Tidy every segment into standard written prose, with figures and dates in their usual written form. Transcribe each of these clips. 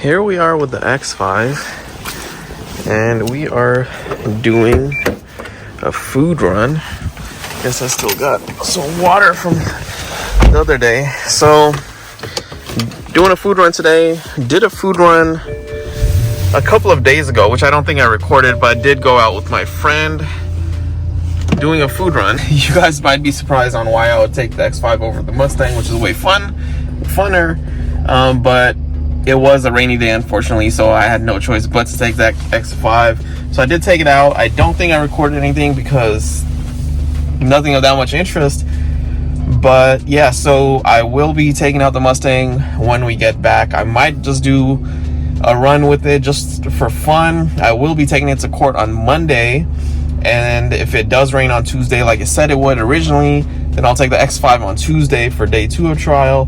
Here we are with the X5, and we are doing a food run. Guess I still got some water from the other day. So, doing a food run today. Did a food run a couple of days ago, which I don't think I recorded, but I did go out with my friend doing a food run. You guys might be surprised on why I would take the X5 over the Mustang, which is way funner, but it was a rainy day, unfortunately, so I had no choice but to take that X5. So I did take it out. I don't think I recorded anything because nothing of that much interest. But yeah, so I will be taking out the Mustang when we get back. I might just do a run with it just for fun. I will be taking it to court on Monday. And if it does rain on Tuesday, like it said it would originally, then I'll take the X5 on Tuesday for day 2 of trial.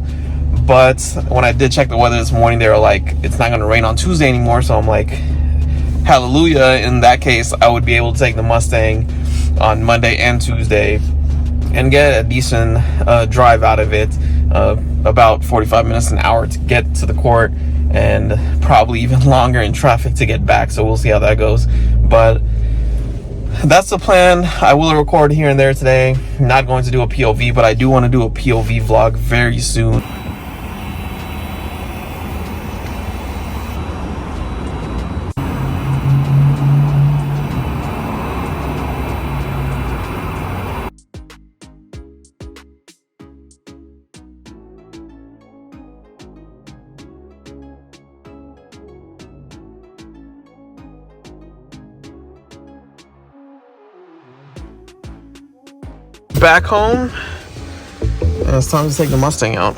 But when I did check the weather this morning, they were like, it's not going to rain on Tuesday anymore. So I'm like, hallelujah. In that case, I would be able to take the Mustang on Monday and Tuesday and get a decent drive out of it, about 45 minutes, an hour to get to the court, and probably even longer in traffic to get back. So we'll see how that goes. But that's the plan. I will record here and there today. Not going to do a POV, but I do want to do a POV vlog very soon. Back home, and it's time to take the Mustang out.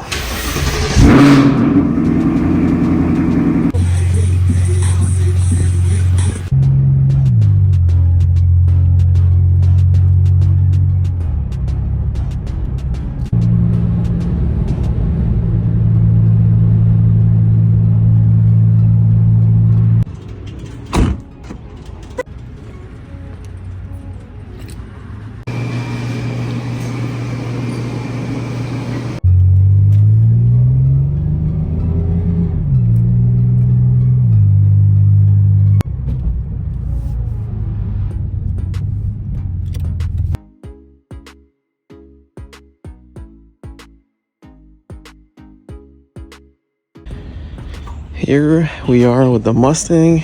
Here we are with the Mustang.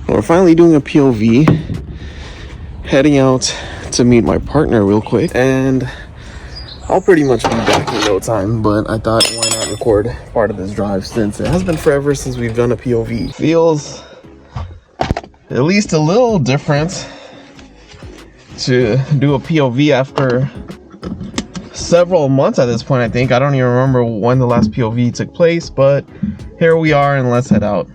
We're finally doing a POV. Heading out to meet my partner real quick, and I'll pretty much be back in no time, but I thought, why not record part of this drive since it has been forever since we've done a POV. Feels at least a little different to do a POV after several months at this point. I think I don't even remember when the last POV took place, but here we are, and let's head out.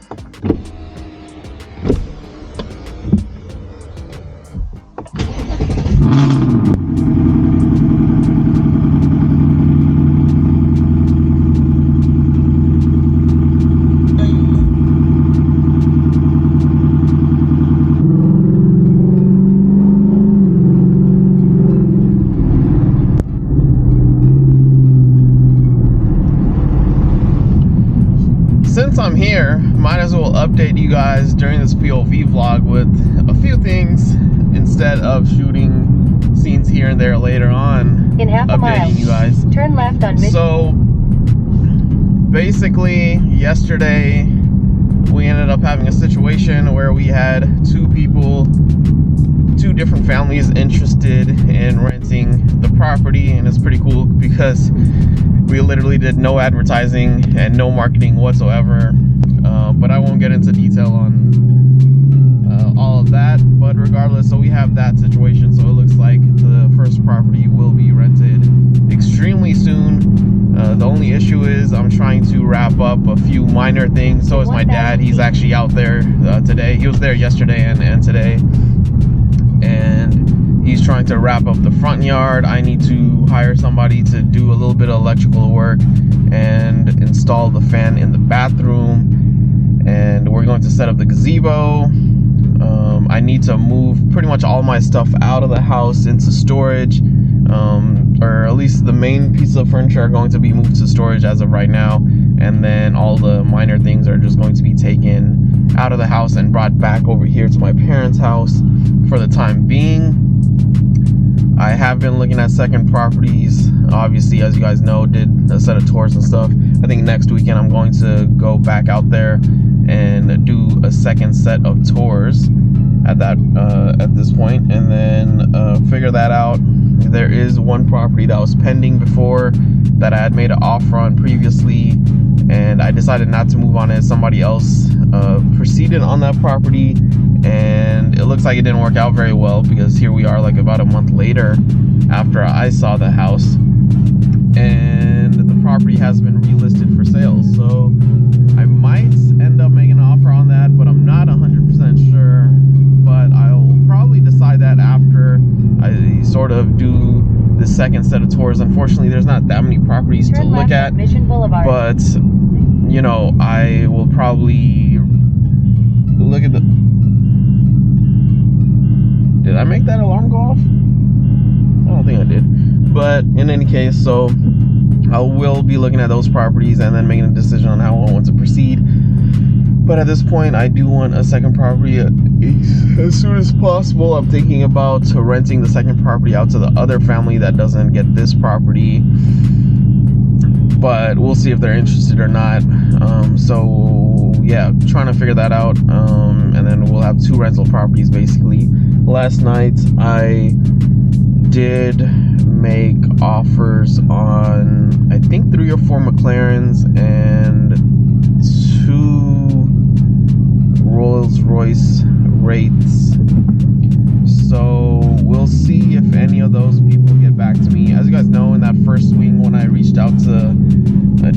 Since I'm here, might as well update you guys during this POV vlog with a few things instead of shooting scenes here and there later on. In half a mile, you guys. Turn left on Mission. So basically, yesterday we ended up having a situation where we had two different families interested in renting the property, and it's pretty cool because we literally did no advertising and no marketing whatsoever, but I won't get into detail on all of that. But regardless, so we have that situation. So it looks like the first property will be rented extremely soon. The only issue is I'm trying to wrap up a few minor things. So is my dad. He's actually out there today. He was there yesterday and today, and he's trying to wrap up the front yard. I need to hire somebody to do a little bit of electrical work and install the fan in the bathroom, and we're going to set up the gazebo. I need to move pretty much all my stuff out of the house into storage, or at least the main pieces of furniture are going to be moved to storage as of right now, and then all the minor things are just going to be taken out of the house and brought back over here to my parents' house for the time being. I have been looking at second properties. Obviously, as you guys know, did a set of tours and stuff. I think next weekend I'm going to go back out there and do a second set of tours at this point, and then figure that out. There is one property that was pending before that I had made an offer on previously, and I decided not to move on it. Somebody else proceeded on that property, and it looks like it didn't work out very well, because here we are like about a month later after I saw the house, and the property has been relisted for sale. So I might end up making an offer on that, but I'm not 100% sure. But I'll probably decide that after I sort of do the second set of tours. Unfortunately, there's not that many properties to look at, but you know, I will probably look at the... Did I make that alarm go off? I don't think I did. But in any case, so I will be looking at those properties and then making a decision on how I want to proceed. But at this point, I do want a second property as soon as possible. I'm thinking about renting the second property out to the other family that doesn't get this property, but we'll see if they're interested or not. So yeah, trying to figure that out, and then we'll have two rental properties basically. Last night I did make offers on, I think, 3 or 4 McLarens and 2 Rolls-Royce rates. So we'll see if any of those people get back to me. As you guys know, in that first swing when I reached out to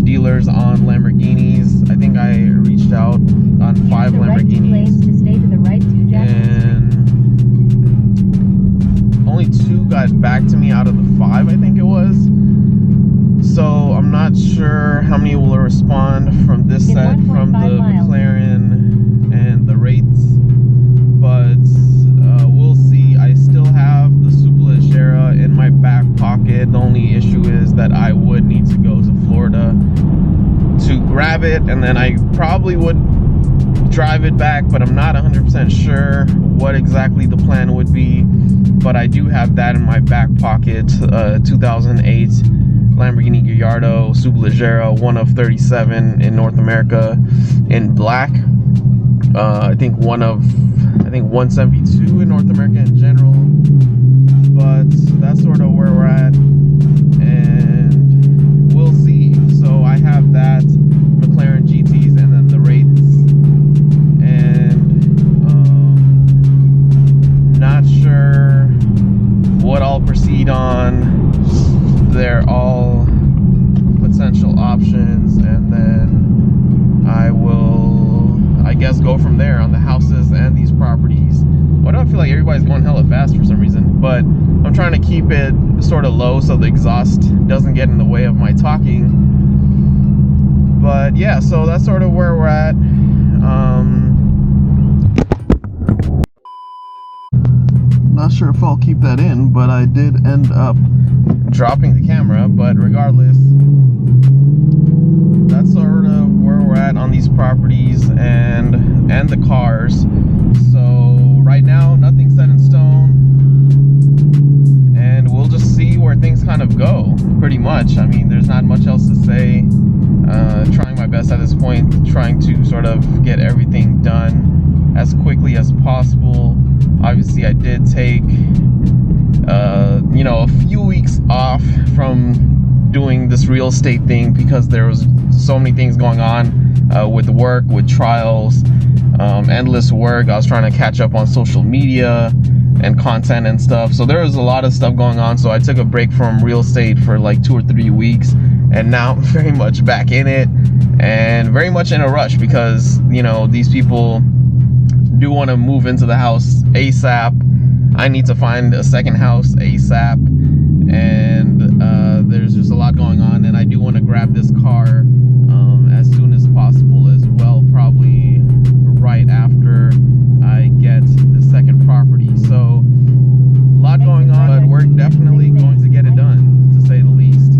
dealers on Lamborghinis, I think I reached out on 5 Lamborghinis, and only 2 got back to me out of the 5, I think it was. So I'm not sure how many will respond from this set, from the McLaren and the rates, but we'll see. I still have the ℂ𝕝𝕒𝕟𝕚 in my back pocket. The only issue is that I would need to go to Florida to grab it, and then I probably would drive it back, but I'm not 100% sure what exactly the plan would be. But I do have that in my back pocket, 2008 Lamborghini Gallardo ℂ𝕝𝕒𝕟𝕚, one of 37 in North America, in black. I think 172 in North America in general. But that's sort of where we're at, and we'll see. So I have that, McLaren GTs, and then the rates, and not sure what I'll proceed on. They're all potential options, and then I will, I guess, go from there on the houses and these properties. Why do I feel like everybody's going hella fast for some reason? But I'm trying to keep it sort of low so the exhaust doesn't get in the way of my talking. But yeah, so that's sort of where we're at. Not sure if I'll keep that in, but I did end up dropping the camera. But regardless, that's sort of where we're at on these properties and the cars. So right now, nothing's set in stone, and we'll just see where things kind of go, pretty much. I mean, there's not much else to say. Trying my best at this point, trying to sort of get everything done as quickly as possible. Obviously, I did take you know, a few weeks off from doing this real estate thing because there was so many things going on with work, with trials, endless work. I was trying to catch up on social media and content and stuff, so there was a lot of stuff going on. So I took a break from real estate for like 2 or 3 weeks, and now I'm very much back in it, and very much in a rush because, you know, these people do want to move into the house ASAP. I need to find a second house ASAP, and there's just a lot going on, and I do want to grab this car as soon as possible as well, probably right after I get the second property. So a lot going on, but we're definitely going to get it done, to say the least.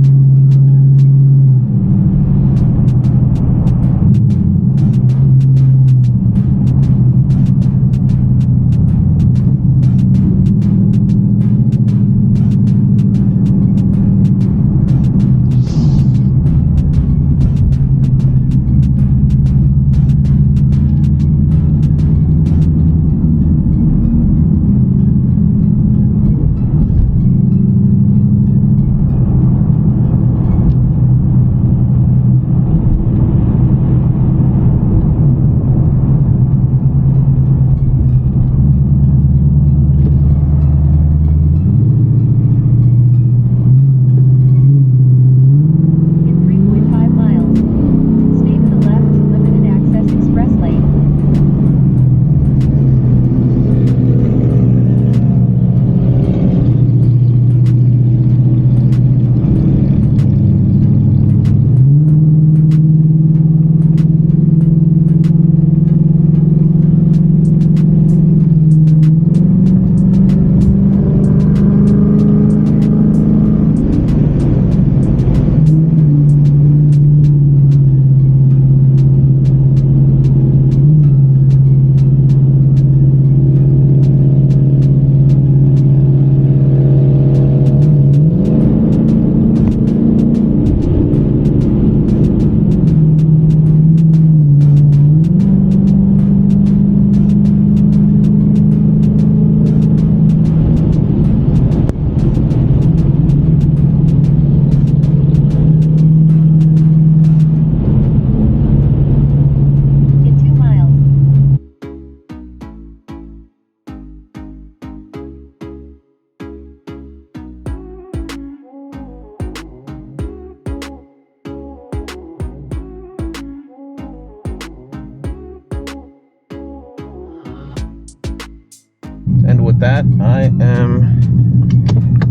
that, I am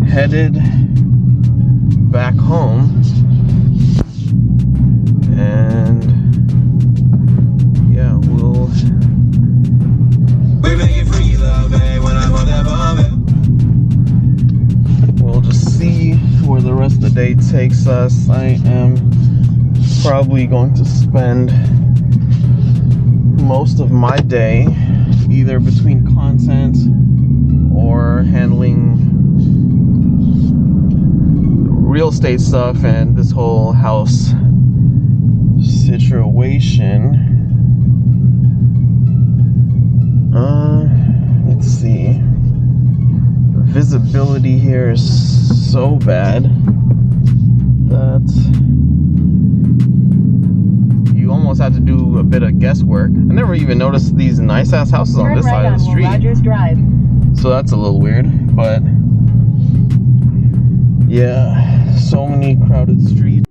headed back home, and yeah, we'll just see where the rest of the day takes us. I am probably going to spend most of my day either between content or handling real estate stuff and this whole house situation. Let's see. The visibility here is so bad that you almost have to do a bit of guesswork. I never even noticed these nice ass houses on this side of the street. Rogers Drive. So that's a little weird, but yeah, so many crowded streets.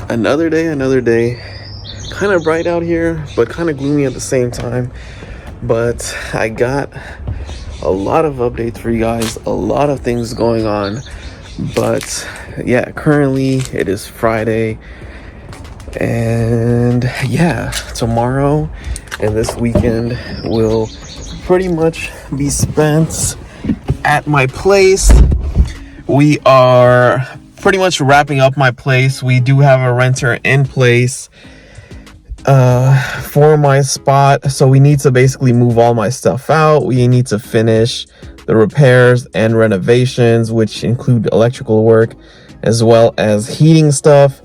Another day. Kind of bright out here, but kind of gloomy at the same time. But I got a lot of updates for you guys, a lot of things going on. But yeah, currently it is Friday, and yeah, tomorrow and this weekend will pretty much be spent at my place. We are pretty much wrapping up my place. We do have a renter in place for my spot, so we need to basically move all my stuff out. We need to finish the repairs and renovations, which include electrical work as well as heating stuff.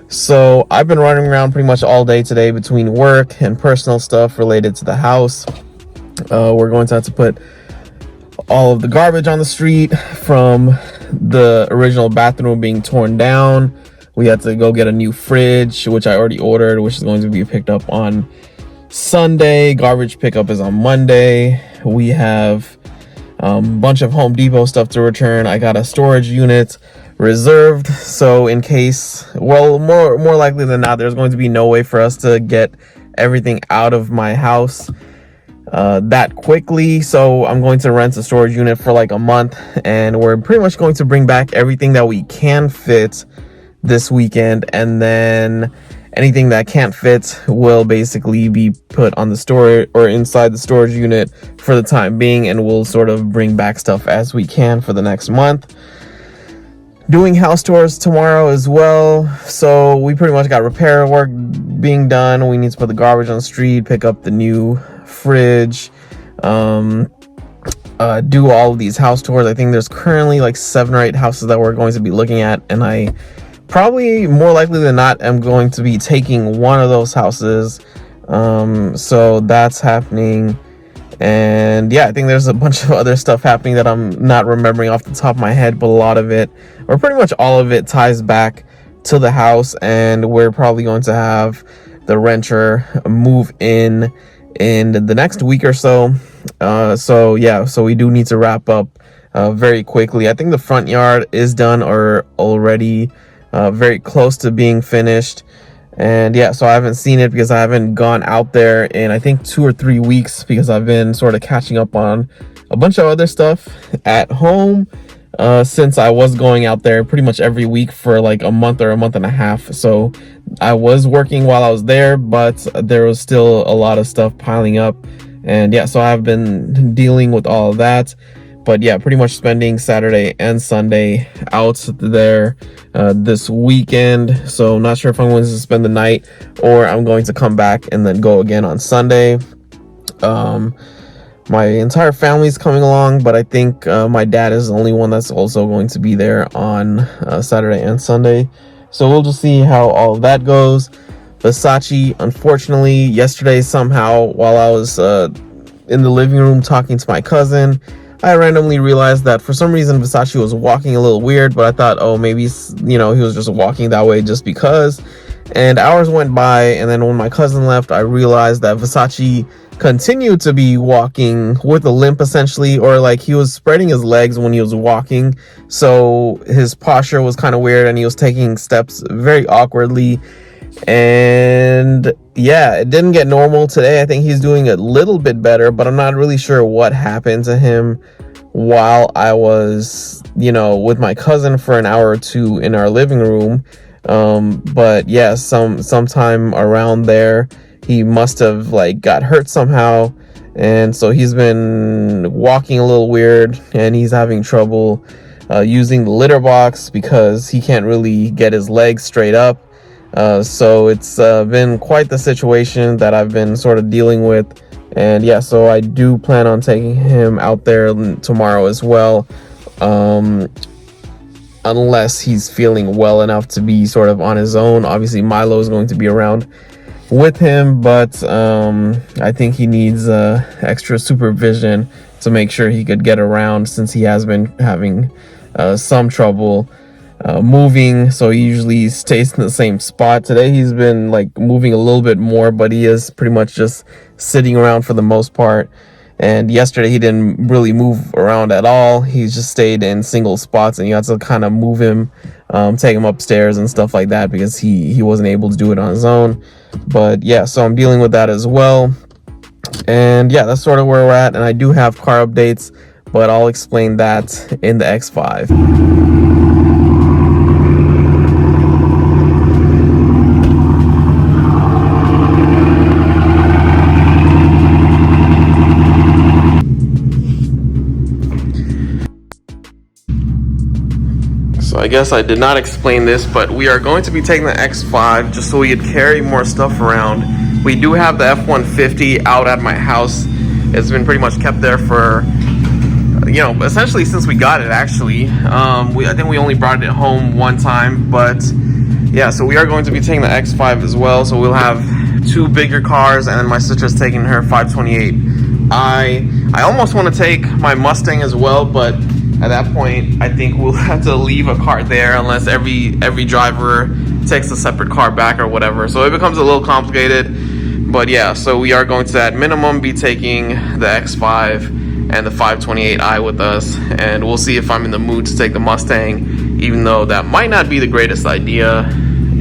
So I've been running around pretty much all day today between work and personal stuff related to the house. We're going to have to put all of the garbage on the street from the original bathroom being torn down. We had to go get a new fridge, which I already ordered, which is going to be picked up on Sunday. Garbage pickup is on Monday. We have a bunch of Home Depot stuff to return. I got a storage unit reserved, so in case, well, more likely than not, there's going to be no way for us to get everything out of my house that quickly. So I'm going to rent a storage unit for like a month, and we're pretty much going to bring back everything that we can fit this weekend, and then anything that can't fit will basically be put on the storage or inside the storage unit for the time being, and we'll sort of bring back stuff as we can for the next month. Doing house tours tomorrow as well, so we pretty much got repair work being done. We need to put the garbage on the street, pick up the new fridge, do all of these house tours. I think there's currently like 7 or 8 houses that we're going to be looking at, and I probably, more likely than not, am going to be taking one of those houses. So that's happening. And yeah, I think there's a bunch of other stuff happening that I'm not remembering off the top of my head, but a lot of it, or pretty much all of it, ties back to the house, and we're probably going to have the renter move in the next week or so. So yeah, so we do need to wrap up very quickly. I think the front yard is done or already very close to being finished. And yeah, so I haven't seen it because I haven't gone out there in I think 2 or 3 weeks, because I've been sort of catching up on a bunch of other stuff at home since I was going out there pretty much every week for like a month or a month and a half. So I was working while I was there, but there was still a lot of stuff piling up, and yeah, so I've been dealing with all of that. But yeah, pretty much spending Saturday and Sunday out there this weekend. So not sure if I'm going to spend the night or I'm going to come back and then go again on Sunday. My entire family's coming along, but I think my dad is the only one that's also going to be there on Saturday and Sunday. So we'll just see how all of that goes. Versace, unfortunately, yesterday somehow while I was in the living room talking to my cousin, I randomly realized that for some reason Versace was walking a little weird, but I thought, oh, maybe, you know, he was just walking that way just because. And hours went by, and then when my cousin left, I realized that Versace continued to be walking with a limp, essentially, or like he was spreading his legs when he was walking, so his posture was kind of weird, and he was taking steps very awkwardly. And yeah, it didn't get normal today. I think he's doing a little bit better, but I'm not really sure what happened to him while I was, you know, with my cousin for an hour or two in our living room. But yeah, sometime around there, he must have like got hurt somehow, and so he's been walking a little weird, and he's having trouble using the litter box because he can't really get his legs straight up. So it's been quite the situation that I've been sort of dealing with. And yeah, so I do plan on taking him out there tomorrow as well, unless he's feeling well enough to be sort of on his own. Obviously Milo is going to be around with him, but I think he needs extra supervision to make sure he could get around, since he has been having some trouble moving. So he usually stays in the same spot. Today he's been like moving a little bit more, but he is pretty much just sitting around for the most part. And yesterday he didn't really move around at all. He just stayed in single spots, and you had to kind of move him, take him upstairs and stuff like that, because he wasn't able to do it on his own. But yeah, so I'm dealing with that as well. And yeah, that's sort of where we're at. And I do have car updates, but I'll explain that in the X5. So I guess I did not explain this, but we are going to be taking the X5 just so we could carry more stuff around. We do have the F-150 out at my house. It's been pretty much kept there for, you know, essentially since we got it, actually. I think we only brought it home one time, but yeah, so we are going to be taking the X5 as well. So we'll have two bigger cars, and then my sister's taking her 528. I almost want to take my Mustang as well, but at that point, I think we'll have to leave a car there unless every driver takes a separate car back or whatever. So it becomes a little complicated. But yeah, so we are going to at minimum be taking the X5 and the 528i with us. And we'll see if I'm in the mood to take the Mustang, even though that might not be the greatest idea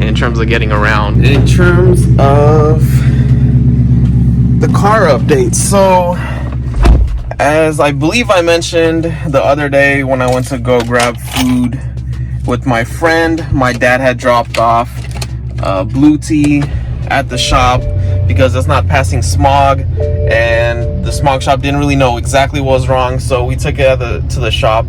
in terms of getting around. In terms of the car updates, so as I believe I mentioned the other day when I went to go grab food with my friend, my dad had dropped off blue tea at the shop because it's not passing smog, and the smog shop didn't really know exactly what was wrong. So we took it to the shop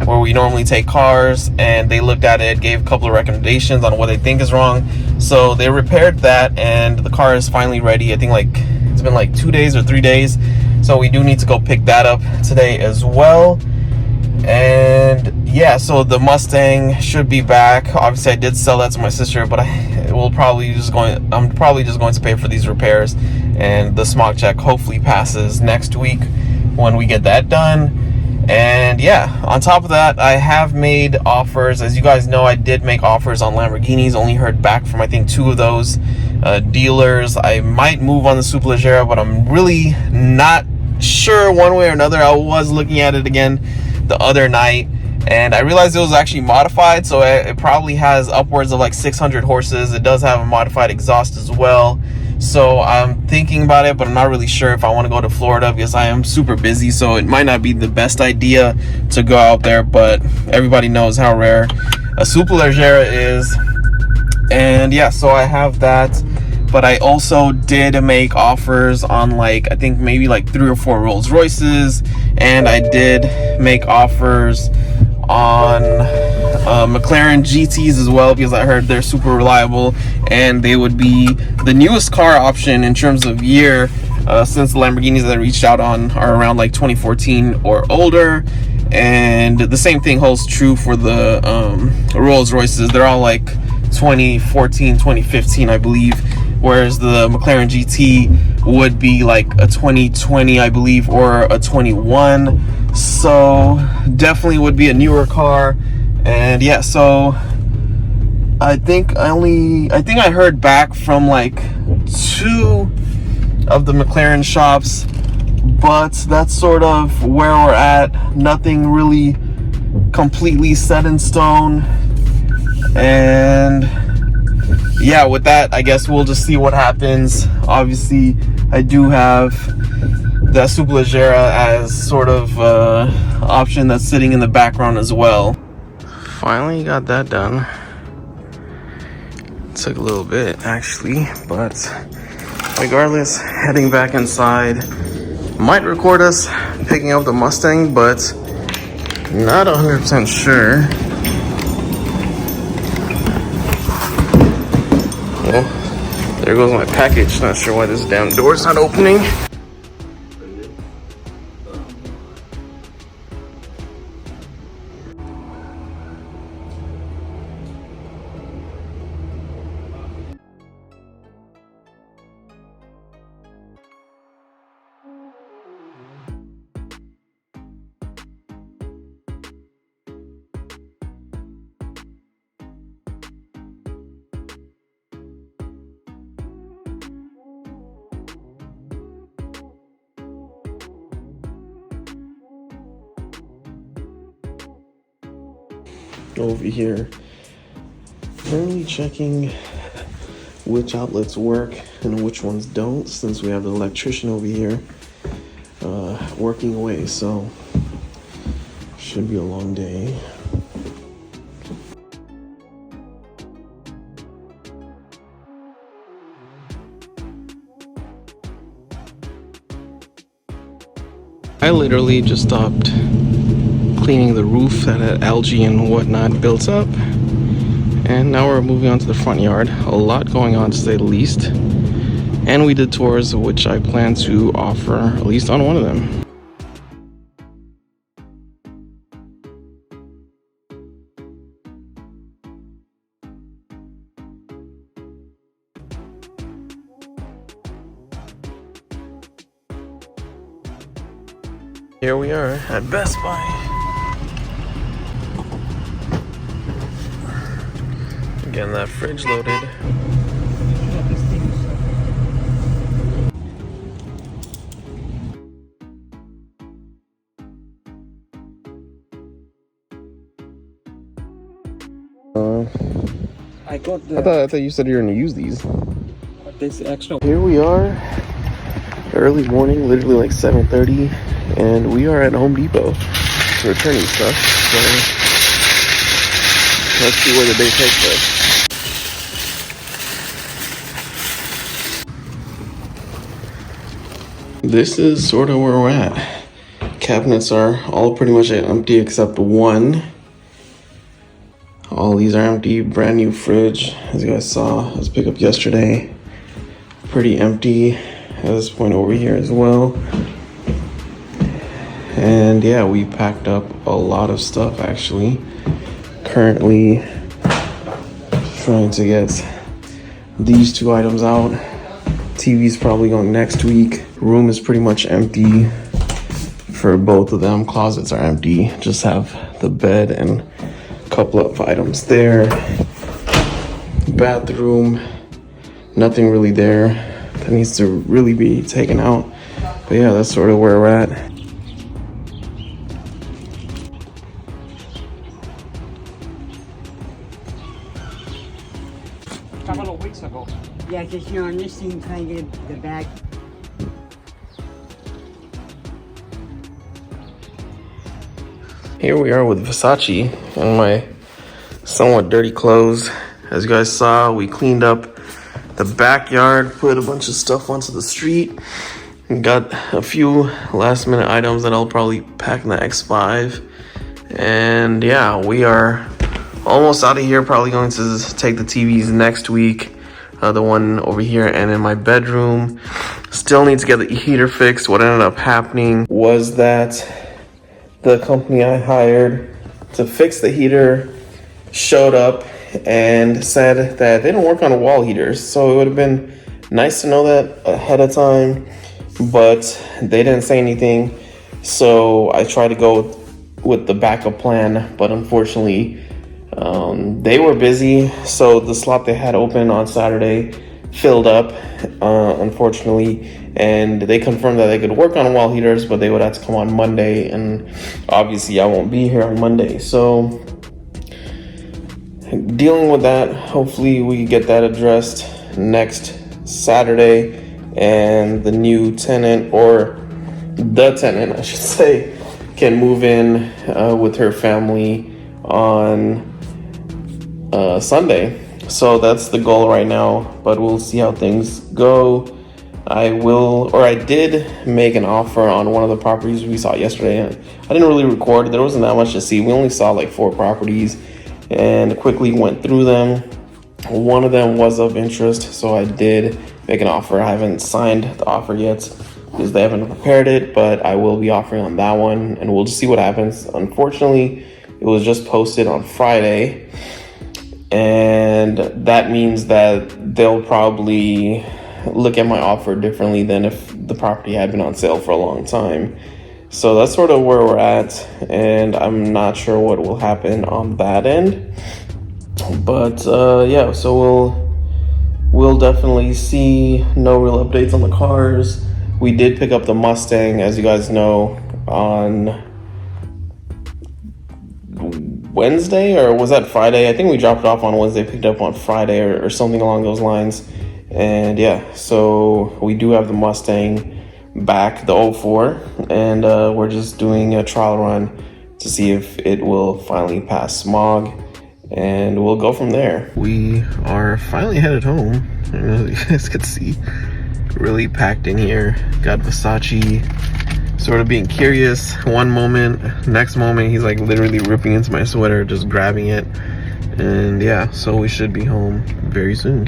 where we normally take cars, and they looked at it, gave a couple of recommendations on what they think is wrong. So they repaired that, and the car is finally ready. I think like it's been like 2 days or 3 days. So we do need to go pick that up today as well. And yeah, so the Mustang should be back. Obviously I did sell that to my sister, but I'm probably just going to pay for these repairs, and the smog check hopefully passes next week when we get that done. And yeah, on top of that, I have made offers. As you guys know, I did make offers on Lamborghinis. Only heard back from I think 2 of those dealers. I might move on the Supercar, but I'm really not sure one way or another. I was looking at it again the other night, and I realized it was actually modified, so it probably has upwards of like 600 horses. It does have a modified exhaust as well. So I'm thinking about it, but I'm not really sure if I want to go to Florida because I am super busy, so it might not be the best idea to go out there. But everybody knows how rare a Supercar is. And yeah, so I have that. But I also did make offers on like, I think maybe like 3 or 4 Rolls Royces, and I did make offers on McLaren GTs as well, because I heard they're super reliable and they would be the newest car option in terms of year, since the Lamborghinis that I reached out on are around like 2014 or older. And the same thing holds true for the Rolls Royces. They're all like 2014, 2015, I believe, whereas the McLaren GT would be like a 2020, I believe, or a 21. So definitely would be a newer car. And yeah, so I think I heard back from like 2 of the McLaren shops, but that's sort of where we're at. Nothing really completely set in stone. And yeah, with that, I guess we'll just see what happens. Obviously, I do have the ℂ𝕝𝕒𝕟𝕕 as sort of option that's sitting in the background as well. Finally got that done. Took a little bit actually, but regardless, heading back inside. Might record us picking up the Mustang, but not 100% sure. Well, there goes my package. Not sure why this damn door's not opening. Over here, currently checking which outlets work and which ones don't, since we have the electrician over here working away, so should be a long day. I literally just stopped cleaning the roof that had algae and whatnot built up, and now we're moving on to the front yard. A lot going on, to say the least, and we did tours, which I plan to offer at least on one of them. Here we are at Best Buy. Getting that fridge loaded. I thought you said you were gonna use these. this extra. Here we are, early morning, literally like 7:30, and we are at Home Depot returning stuff. So let's see where the day takes us. This is sort of where we're at. Cabinets are all pretty much empty except one. All these are empty. Brand new fridge, as you guys saw, I was picked up yesterday. Pretty empty at this point over here as well. And yeah, we packed up a lot of stuff actually. Currently trying to get these 2 items out. TV's probably going next week. Room is pretty much empty for both of them. Closets are empty. Just have the bed and a couple of items there. Bathroom, nothing really there that needs to really be taken out. But yeah, that's sort of where we're at. A couple of weeks ago. Yeah, because you know, on this thing, trying to get the bag. Here we are with Versace and my somewhat dirty clothes. As you guys saw, we cleaned up the backyard, put a bunch of stuff onto the street, and got a few last minute items that I'll probably pack in the X5. And yeah, we are almost out of here. Probably going to take the TVs next week. The one over here and in my bedroom. Still need to get the heater fixed. What ended up happening was that the company I hired to fix the heater showed up and said that they don't work on wall heaters. So it would have been nice to know that ahead of time, but they didn't say anything. So I tried to go with the backup plan, but unfortunately, they were busy. So the slot they had open on Saturday filled up, unfortunately, and they confirmed that they could work on wall heaters, but they would have to come on Monday, and obviously I won't be here on Monday. So dealing with that, hopefully we get that addressed next Saturday, and the new tenant, or the tenant I should say, can move in with her family on Sunday. So that's the goal right now, but we'll see how things go. I did make an offer on one of the properties we saw yesterday. I didn't really record, there wasn't that much to see. We only saw like 4 properties and quickly went through them. One of them was of interest, so I did make an offer. I haven't signed the offer yet because they haven't prepared it, but I will be offering on that one, and we'll just see what happens. Unfortunately, it was just posted on Friday, and that means that they'll probably look at my offer differently than if the property had been on sale for a long time. So that's sort of where we're at, and I'm not sure what will happen on that end. But yeah, so we'll definitely see. No real updates on the cars. We did pick up the Mustang, as you guys know, on Wednesday, or was that Friday? I think we dropped it off on Wednesday, picked it up on Friday, or something along those lines. And yeah, so we do have the Mustang back, the 04, and we're just doing a trial run to see if it will finally pass smog, and we'll go from there. We are finally headed home. I don't know if you guys could see, really packed in here. Got Versace sort of being curious one moment, next moment he's like literally ripping into my sweater, just grabbing it. And yeah, so we should be home very soon.